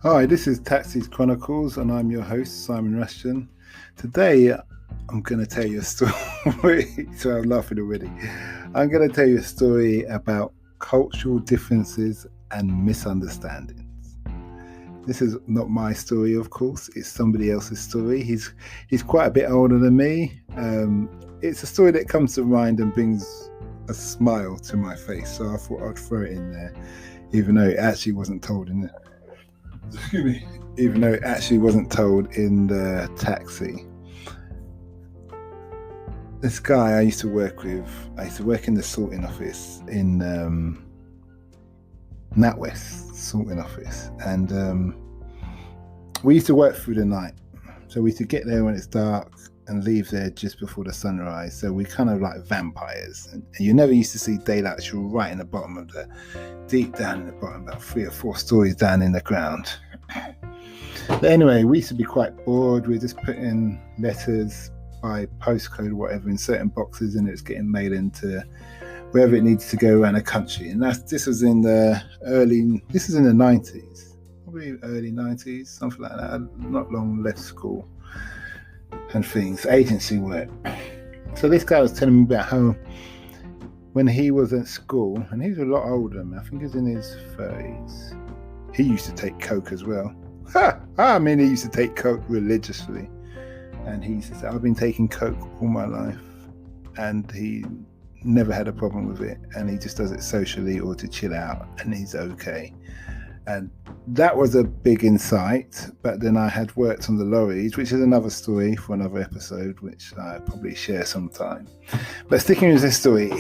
Hi, this is Chronicles, and I'm your host, Simon Rushton. Today, I'm going to tell you a story. So I'm laughing already. I'm going to tell you a story about cultural differences and misunderstandings. This is not my story, of course. It's somebody else's story. He's quite a bit older than me. It's a story that comes to mind and brings a smile to my face. So I thought I'd throw it in there, even though it actually wasn't told in the taxi. This guy I used to work with, I used to work in the sorting office in NatWest sorting office, and we used to work through the night. So we used to get there when it's dark and leave there just before the sunrise. So we kind of like vampires, and you never used to see daylight till right in the bottom of deep down in the bottom, about 3 or 4 stories down in the ground. But anyway, we used to be quite bored. We just put in letters by postcode or whatever in certain boxes, and it was getting mailed into wherever it needs to go around the country. And this was in the 90s, probably early 90s, something like that. I'd not long left school and things, agency work. So this guy was telling me about how when he was at school, and he was a lot older than me, I think he was in his 30s, he used to take coke as well. He used to take coke religiously. And he used to say, I've been taking coke all my life, and he never had a problem with it, and he just does it socially or to chill out, and he's okay. And that was a big insight. But then I had worked on the lorries, which is another story for another episode, which I probably share sometime. But sticking with this story,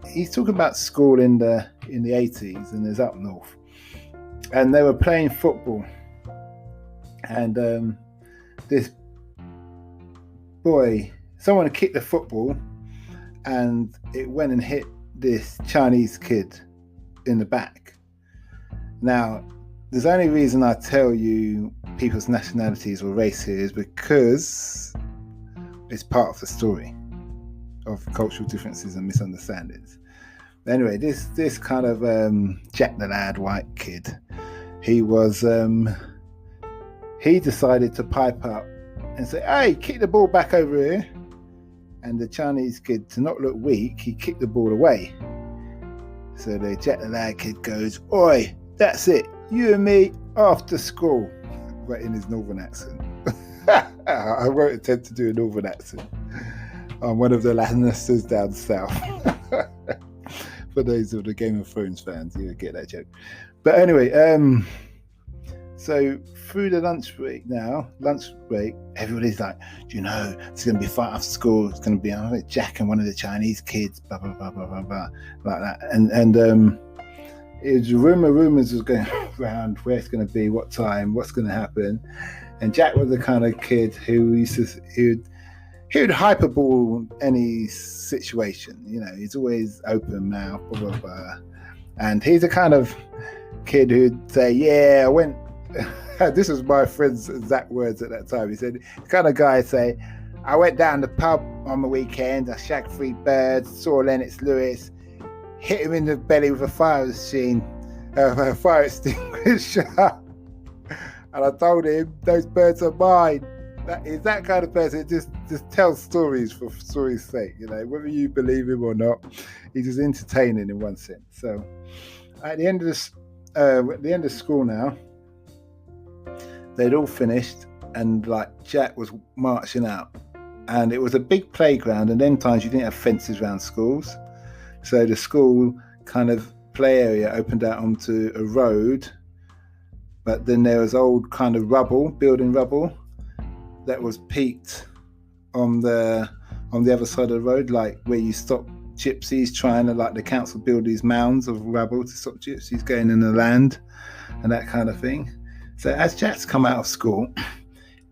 he's talking about school in the 80s, and it's up north, and they were playing football, and this boy, someone kicked the football, and it went and hit this Chinese kid in the back. Now, there's only reason I tell you people's nationalities or race here is because it's part of the story of cultural differences and misunderstandings. Anyway, this kind of Jack the Lad white kid, he decided to pipe up and say, hey, kick the ball back over here. And the Chinese kid, to not look weak, he kicked the ball away. So the Jack the Lad kid goes, oi, that's it, you and me after school. Right, in his northern accent. I won't attempt to do a northern accent. I'm one of the Lannisters down south. For those of the Game of Thrones fans, you get that joke. But anyway, so through the lunch break, everybody's like, do you know, it's going to be a fight after school. It's going to be Jack and one of the Chinese kids, blah, blah, blah, blah, blah, blah, like that. And it was rumors was going around where it's going to be, what time, what's going to happen. And Jack was the kind of kid who would hyperball any situation. You know, he's always open mouth, blah, blah, blah. And he's the kind of kid who'd say, yeah, I went... This was my friend's exact words at that time. He said, the kind of guy say, I went down the pub on the weekend, I shagged 3 birds, saw Lennox Lewis, hit him in the belly with a fire extinguisher. And I told him, those birds are mine. That is that kind of person that just tells stories for story's sake, you know, whether you believe him or not. He's just entertaining in one sense. So at the end of school now, they'd all finished, and like Jack was marching out, and it was a big playground, and then times you didn't have fences around schools, so the school kind of play area opened out onto a road, but then there was old kind of building rubble that was peaked on the other side of the road, like where you stop gypsies trying to, like the council build these mounds of rubble to stop gypsies going in the land and that kind of thing. So as Jack's come out of school,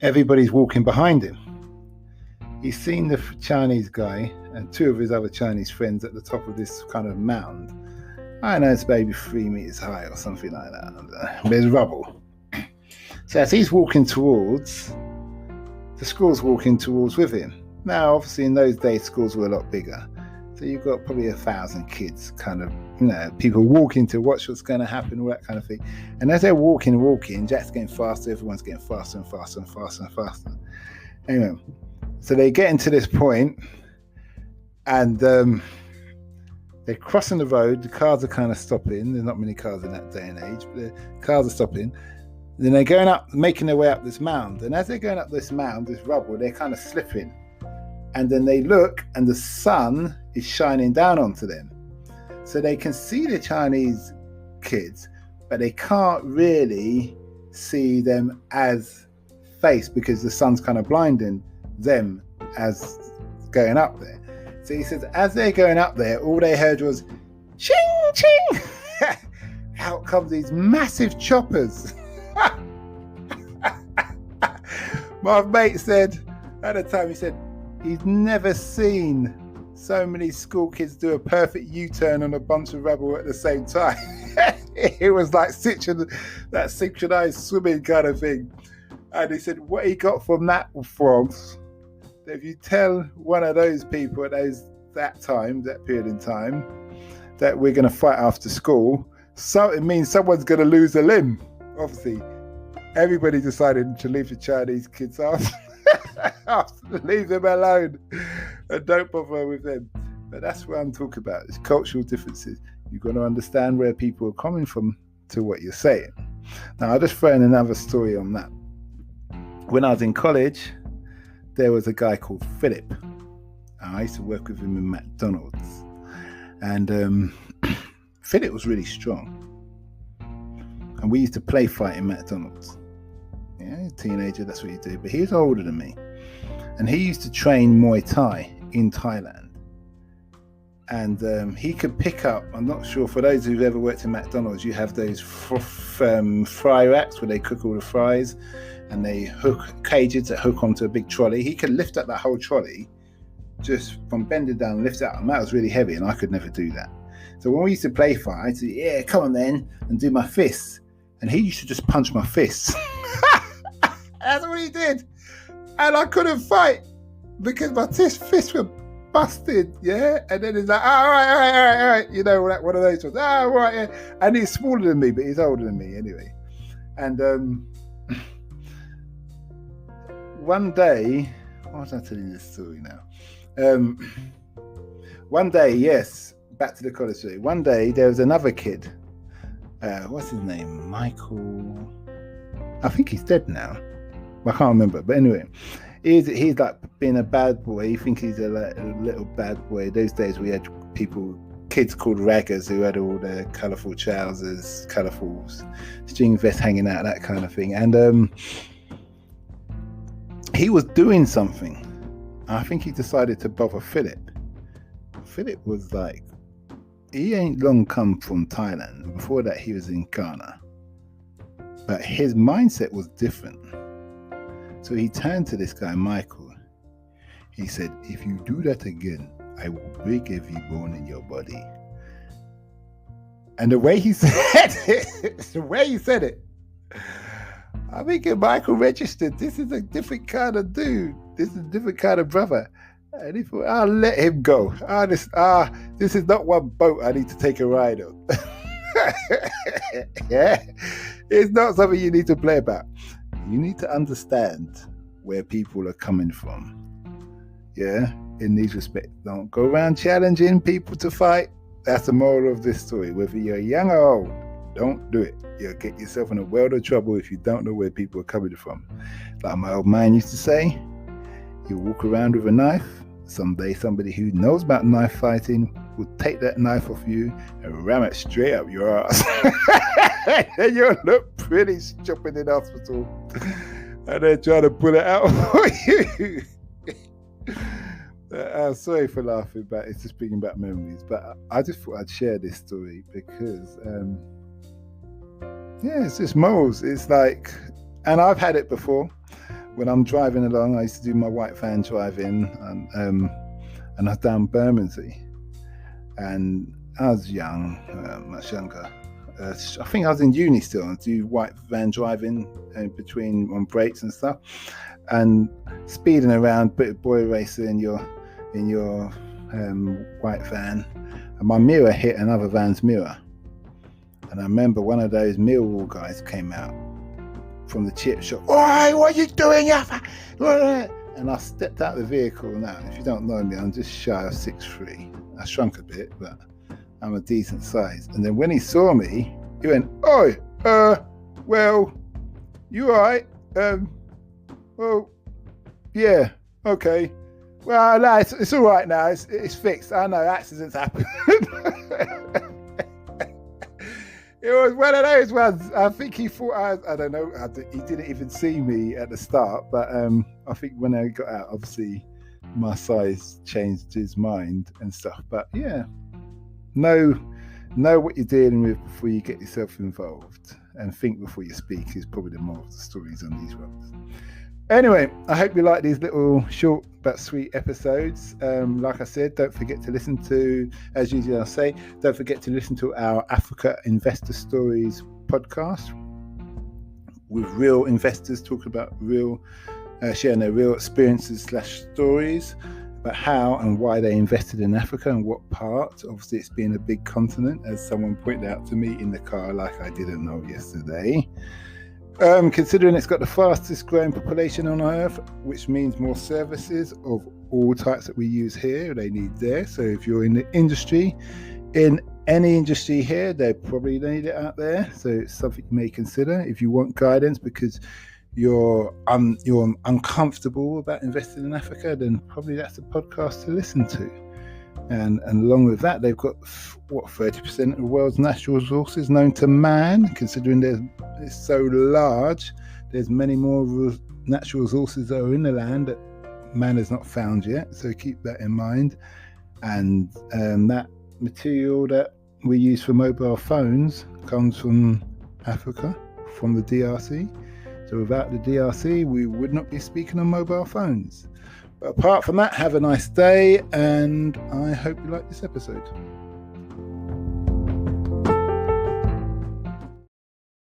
everybody's walking behind him. He's seen the Chinese guy and 2 of his other Chinese friends at the top of this kind of mound. I know it's maybe 3 meters high or something like that. There's rubble. So as he's walking towards, the school's walking towards with him. Now, obviously in those days, schools were a lot bigger. So you've got probably 1,000 kids, kind of, people walking to watch what's going to happen, all that kind of thing. And as they're walking, Jack's getting faster, everyone's getting faster and faster and faster and faster. Anyway, so they get into this point, and they're crossing the road. The cars are kind of stopping. There's not many cars in that day and age, but the cars are stopping. Then they're going up, making their way up this mound. And as they're going up this mound, this rubble, they're kind of slipping. And then they look, and the sun is shining down onto them. So they can see the Chinese kids, but they can't really see them as face because the sun's kind of blinding them as going up there. So he says, as they're going up there, all they heard was ching, ching. Out come these massive choppers. My mate said, at the time, he said, he's never seen so many school kids do a perfect U-turn on a bunch of rubble at the same time. It was like that synchronized swimming kind of thing. And he said what he got from that was, if you tell one of those people at that period in time, that we're going to fight after school, so it means someone's going to lose a limb. Obviously, everybody decided to leave the Chinese kids off. Leave them alone and don't bother with them. But that's what I'm talking about. It's cultural differences. You've got to understand where people are coming from to what you're saying. Now, I'll just throw in another story on that. When I was in college, there was a guy called Philip. I used to work with him in McDonald's. And Philip was really strong. And we used to play fight in McDonald's. Yeah, teenager, that's what you do. But he was older than me. And he used to train Muay Thai in Thailand. And he could pick up, I'm not sure, for those who've ever worked in McDonald's, you have those fry racks where they cook all the fries and they hook cages that hook onto a big trolley. He could lift up that whole trolley just from bending down and lift it up. And that was really heavy and I could never do that. So when we used to play fight, I'd say, yeah, come on then, and do my fists. And he used to just punch my fists. That's what he did. And I couldn't fight because my fists were busted, yeah? And then he's like, all right. You know, one of those ones. All right, yeah. And he's smaller than me, but he's older than me anyway. And one day, why was I telling this story now? One day, yes, back to the college story. One day, there was another kid. What's his name? Michael. I think he's dead now. I can't remember. But anyway, he's like being a bad boy. You think he's a little bad boy. Those days we had kids called raggers who had all their colourful trousers, colourful string vests hanging out, that kind of thing. And he was doing something. I think he decided to bother Philip. Philip was like, he ain't long come from Thailand. Before that, he was in Ghana. But his mindset was different. So he turned to this guy, Michael. He said, if you do that again, I will break every bone in your body. And the way he said it, I think Michael registered, this is a different kind of dude. This is a different kind of brother. And he thought, I'll let him go. This is not one boat I need to take a ride on. Yeah, it's not something you need to play about. You need to understand where people are coming from. Yeah, in these respects. Don't go around challenging people to fight. That's the moral of this story. Whether you're young or old, don't do it. You'll get yourself in a world of trouble if you don't know where people are coming from. Like my old man used to say, you walk around with a knife. Someday somebody who knows about knife fighting will take that knife off you and ram it straight up your ass. And you'll look pretty stupid in hospital. And they're trying to pull it out for you. Sorry for laughing, but it's just bringing back memories. But I just thought I'd share this story because, it's just morals. It's like, and I've had it before. When I'm driving along, I used to do my white van driving, and I was down Bermondsey, and I was young, much younger. I think I was in uni still, and do white van driving on breaks and stuff, and speeding around, bit of boy racer in your white van, and my mirror hit another van's mirror. And I remember one of those Millwall guys came out from the chip shop. Oi, what are you doing? And I stepped out of the vehicle. Now, if you don't know me, I'm just shy of 6'3". I shrunk a bit, but I'm a decent size. And then when he saw me, he went, "Oi, well, you all right? Well, yeah, okay. Well, no, it's all right now. It's fixed. I know accidents happen." It was one of those ones. I think he thought, I don't know, he didn't even see me at the start, but I think when I got out, obviously my size changed his mind and stuff. But yeah, know what you're dealing with before you get yourself involved, and think before you speak is probably the moral of the stories on these ones. Anyway, I hope you like these little short but sweet episodes. Like I said, don't forget to listen to, as usually I'll say, don't forget to listen to our Africa Investor Stories podcast with real investors talking about sharing their real experiences / stories about how and why they invested in Africa and what part. Obviously, it's been a big continent, as someone pointed out to me in the car like I didn't know yesterday. Considering it's got the fastest growing population on Earth, which means more services of all types that we use here, they need there. So if you're in the industry, in any industry here, they probably need it out there. So it's something you may consider if you want guidance because you're uncomfortable about investing in Africa, then probably that's a podcast to listen to. And along with that, they've got 30% of the world's natural resources known to man. Considering it's so large, there's many more natural resources that are in the land that man has not found yet. So keep that in mind. And that material that we use for mobile phones comes from Africa, from the DRC. So without the DRC, we would not be speaking on mobile phones. But apart from that, have a nice day, and I hope you like this episode.